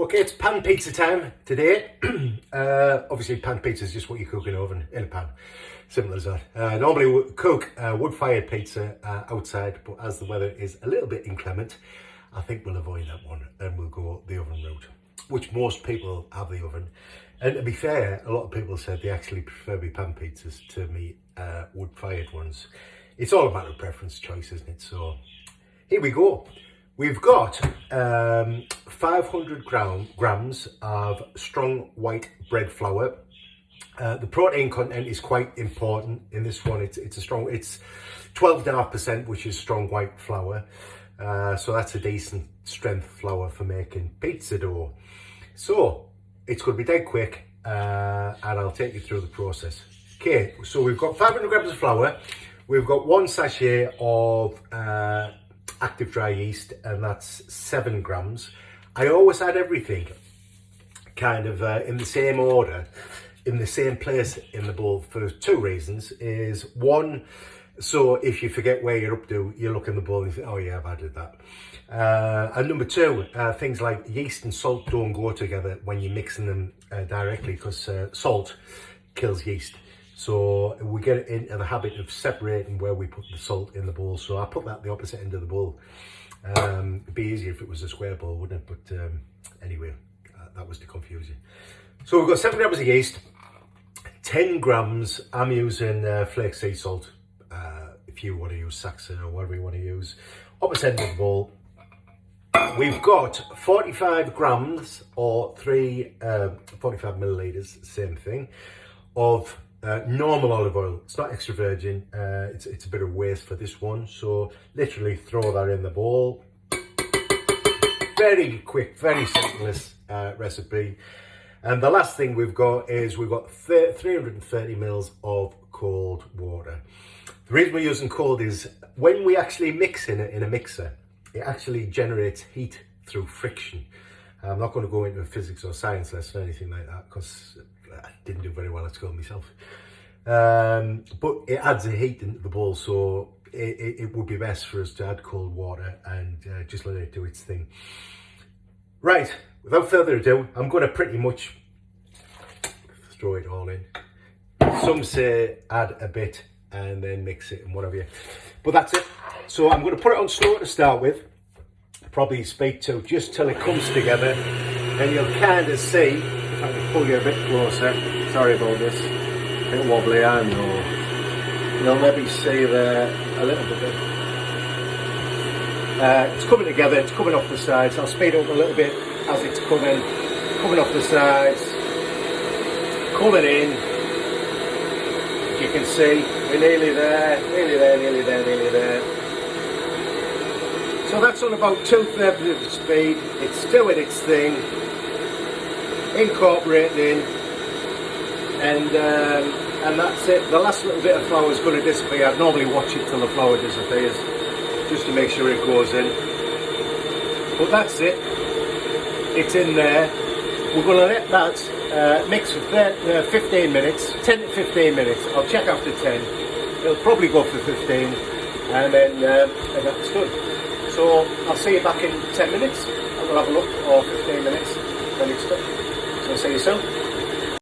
Okay, it's pan pizza time today. Obviously, pan pizza is just what you cook in an oven, in a pan. Simple as that. Normally we cook wood-fired pizza outside, but as the weather is a little bit inclement, I think we'll avoid that one and we'll go the oven route, which most people have the oven. And to be fair, a lot of people said they actually prefer me pan pizzas to me wood-fired ones. It's all a matter of preference choice, isn't it? So here we go. We've got 500 grams of strong white bread flour. The protein content is quite important in this one. It's 12.5%, which is strong white flour. So that's a decent strength flour for making pizza dough. So it's going to be dead quick, and I'll take you through the process. Okay, so we've got 500 grams of flour. We've got 1 sachet of active dry yeast, and that's 7 grams. I always add everything kind of in the same order, in the same place in the bowl for 2 reasons. Is one, so if you forget where you're up to, you look in the bowl and you think, oh yeah, I've added that. And number 2, things like yeast and salt don't go together when you're mixing them directly, because salt kills yeast. So we get into the habit of separating where we put the salt in the bowl. So I put that the opposite end of the bowl. It'd be easier if it was a square bowl, wouldn't it? But anyway, that was to confuse you. So we've got 7 grams of yeast, 10 grams. I'm using flake sea salt. If you want to use Saxon or whatever you want to use, opposite end of the bowl. We've got 45 grams or 45 milliliters, same thing, of normal olive oil. It's not extra virgin. It's a bit of waste for this one, so literally throw that in the bowl. Very quick, very simple recipe. And the last thing we've got is 330 mils of cold water. The reason we're using cold is when we actually mix in a mixer, it actually generates heat through friction. I'm not going to go into a physics or science lesson or anything like that, because I didn't do very well at school myself. But it adds a heat into the bowl, so it would be best for us to add cold water and just let it do its thing. Right, without further ado, I'm going to pretty much throw it all in. Some say add a bit and then mix it and whatever. But that's it. So I'm going to put it on slow to start with. Probably speak to just till it comes together, and you'll kind of see, if I can pull you a bit closer, sorry about this, a bit wobbly, I know, you'll maybe see there a little bit. It's coming together, it's coming off the sides. I'll speed up a little bit as it's coming off the sides, coming in. As you can see, we're nearly there. So that's on about 2/3 of the speed. It's doing its thing, incorporating, and that's it. The last little bit of flour is going to disappear. I'd normally watch it till the flour disappears, just to make sure it goes in. But that's it. It's in there. We're going to let that mix for 15 minutes, 10 to 15 minutes. I'll check after 10. It'll probably go for 15, and then that's good. So I'll see you back in 10 minutes and we'll have a look, or 15 minutes when it's done. So see you soon.